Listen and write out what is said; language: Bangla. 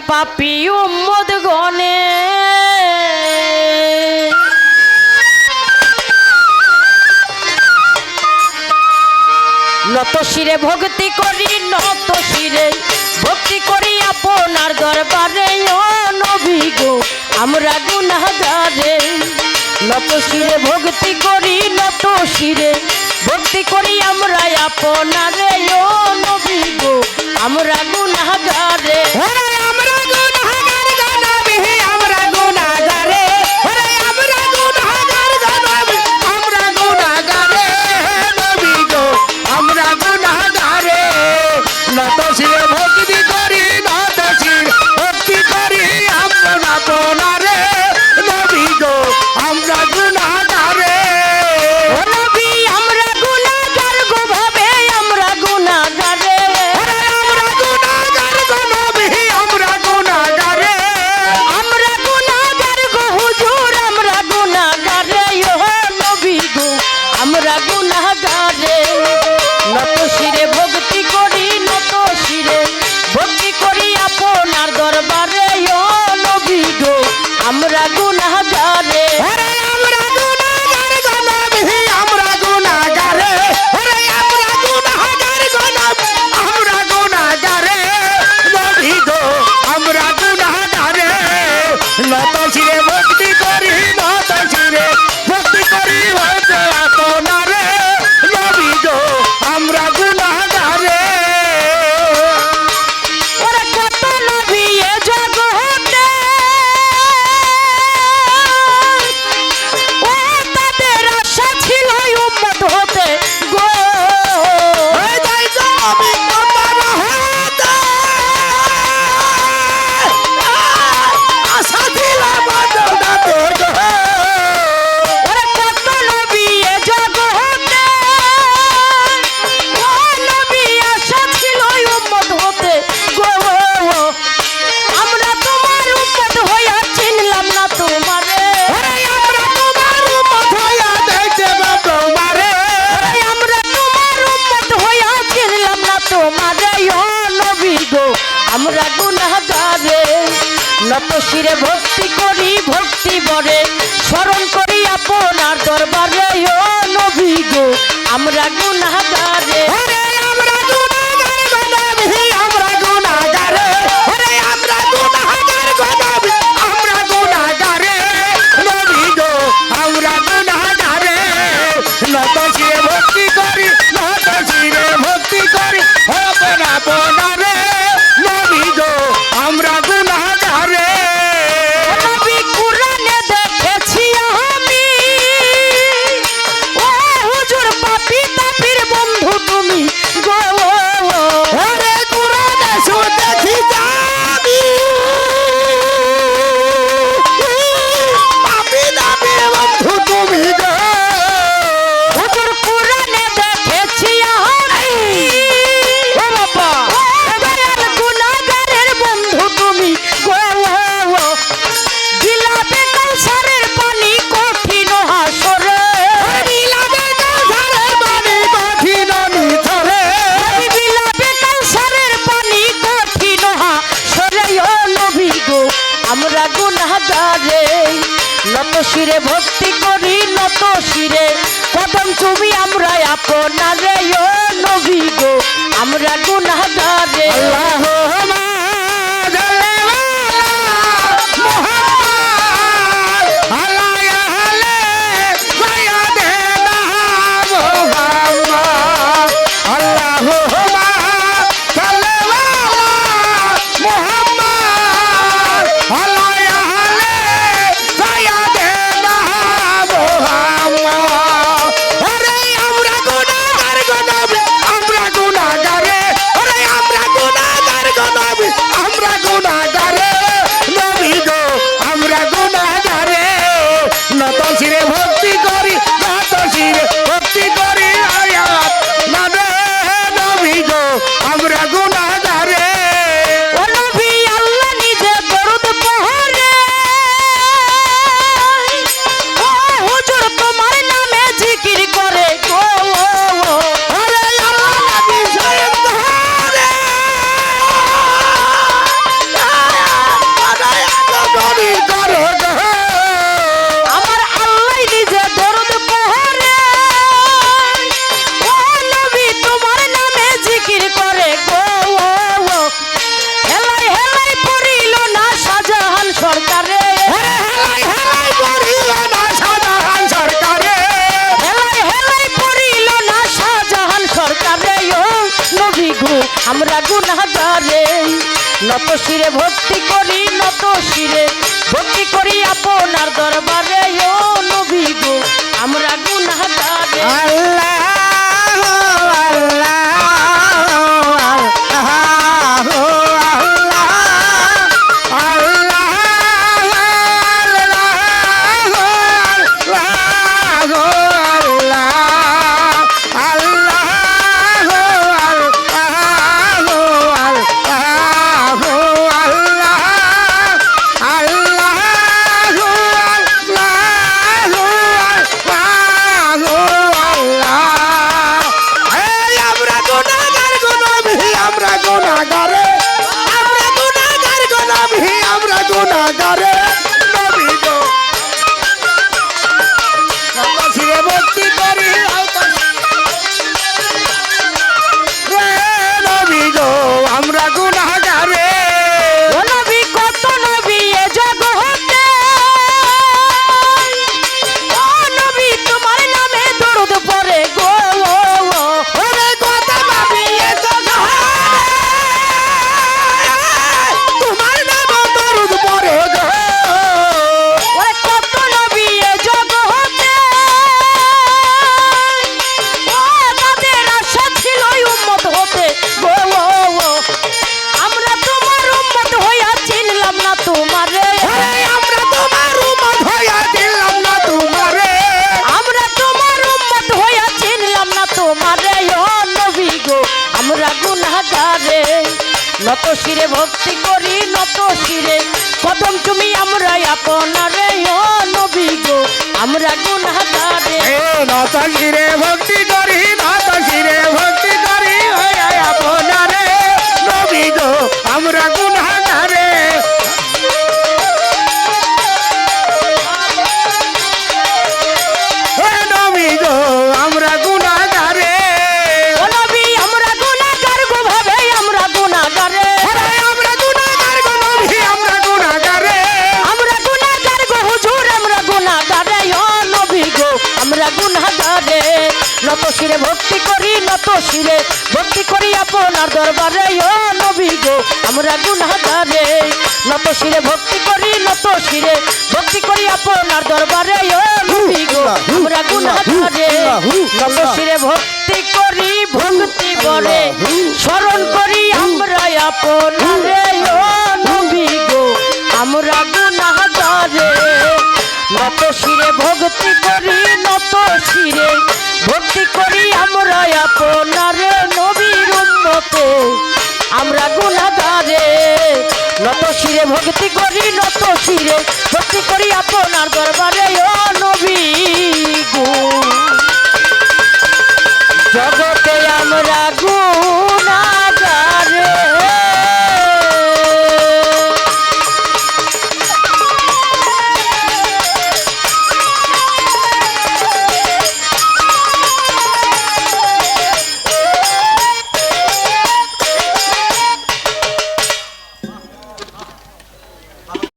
পাপী উম্মত গণে নত শিরে ভক্তি করি, নত শিরে ভক্তি করি আপনার দরবারে। ও নবী গো আমরা গুনাহগারে, নত শিরে ভক্তি করি, নত শিরে ভক্তি করি আমরা আপনারে। ও নবী গো আমরা গুনাহগারে, আমরা গুনাহগার গো নবী, আমরা গুনাহগারে, আমরা গুনাহগার গো নবী, আমরা গুনাহগারে নবী গো আমরা গুনাহগারে। নত শিরে ভক্তি করি, নত শিরে ভক্তি করি আপনারে নবী গো আমরা গুনাহগারে। ও নবী আমরা গুনাহগার গো ভাবে আমরা গুনাহগারে, আমরা গুনাহগার গো নবী, আমরা গুনাহগারে, আমরা গুনাহগার গো হুজুর আমরা গুনাহগারে। ও নবী গো আমরা গুনাহগারে, নত শিরে ভক্তি করি, নত শিরে ভক্তি করি আপনার দরবারে। ও নবী গো আমরা গুনাহগারে, আমরা গুনাহগার গো নবী, আমরা গুনাহগারে, আমরা গুনাহগার গো নবী, আমরা গুনাহগারে নবী গো আমরা গুনাহগারে। নত শিরে ভক্তি করি, নত শিরে ভক্তি করি হতে আপনারে নবী গো আমরা গুনাহগারে। ওরা কত নবী এ জগতে, ও তাদের আশা ছিল উম্মত হতে গো। এই যাই নবী তোমার হাতে আশা ছিল বদলাতে গো। ওরা কত নবী এ জগতে, ও নবী আশা ছিল উম্মত হতে গো। আমরা তোমার উম্মত হইয়া চিনলাম না তোমারে, আমরা তোমার উম্মত হইয়া দেখতে পাবো মারে। আমরা তোমার উম্মত হইয়া চিনলাম না তোমারে। ও নবী গো আমরা গুনাহগারে, নত শিরে ভক্তি করি ভক্তি বরে স্মরণ করি আপনার দরবারে। ও নবী গো আমরা গুনাহগারে, আমরা গুনাহগার গো নবী, আমরা গুনাহগারে, আমরা গুনাহগার গো নবী, আমরা গুনাহগারে নবী গো আমরা গুনাহগারে। নত শিরে ভক্তি করি, নত শিরে ভক্তি করি আপনারে নবী গো আমরা গুনাহগারে। নবী কুরআনে দেখেছি আমি, ও হুজুর পাপী তাপির বন্ধু তুমি গো। ওরে কুরআনে শুনেছি যাবি পাপী দাবি বন্ধু তুমি গো। হুজুর কুরআনে দেখেছি আমি, ও বাবা এবারের গুনাহগারের বন্ধু তুমি গো। বিলাপে কাউসারের পানি কঠিন হাসরে, বিলাপে কাউসারের পানি কঠিন নিথরে, বিলাপে কাউসারের পানি কঠিন হাসরে। ও নবী গো আমরা গুনাহগারে, নত শিরে ভক্তি করি, নত শিরে কদম চুমি আমরা আপনারে। ও নবী গো আমরা গুনাহগারে, আল্লাহুম্মা সাল্লি আলা মুহাম্মাদ আলা সাইয়্যিদিনা মুহাম্মাদ। আল্লাহুম্মা সাল্লি আলা মুহাম্মাদ আলা সাইয়্যিদিনা মুহাম্মাদ। আরে আমরা গুনাহগার গো নবী, আমরা গুনাহগারে, আরে আমরা গুনাহগার গো নবী, আমরা গুনাহগারে নত শিরে ভক্তি করি নত শিরে ভক্তি করি আপনার দরবারে ও নবী গো আমরা গুনাহগারে আল্লাহ নত শিরে ভক্তি করি নত শিরে কদম তুমি আমরা আপনারে ও নবী গো আমরা গুনাহগারে নত শিরে ভক্তি করি নত শিরে ভক্তি করি আপনারে নবী গো আমরা গুনাহগারে নবী গো আমরা গুনাহগারে নত শিরে ভক্তি করি নত শিরে ভক্তি করি আপনার দরবারে ও নবী গো আমরা গুনাহগারে নত শিরে ভক্তি করি নত শিরে ভক্তি করি আপনার দরবারে ও নবী গো আমরা গুনাহগারে নত শিরে ভক্তি করি ভক্তি বলে স্মরণ করি আমরা আপনারে ও নবী গো আমরা গুনাহগারে নত শিরে ভক্তি করি নত শিরে ভক্তি করি আমরা আপনার নবীর উম্মতে আমরা গুনাহগারে নত শিরে ভক্তি করি নত শিরে ভক্তি করি আপনার দরবারে ও নবী গো জগতে আমরা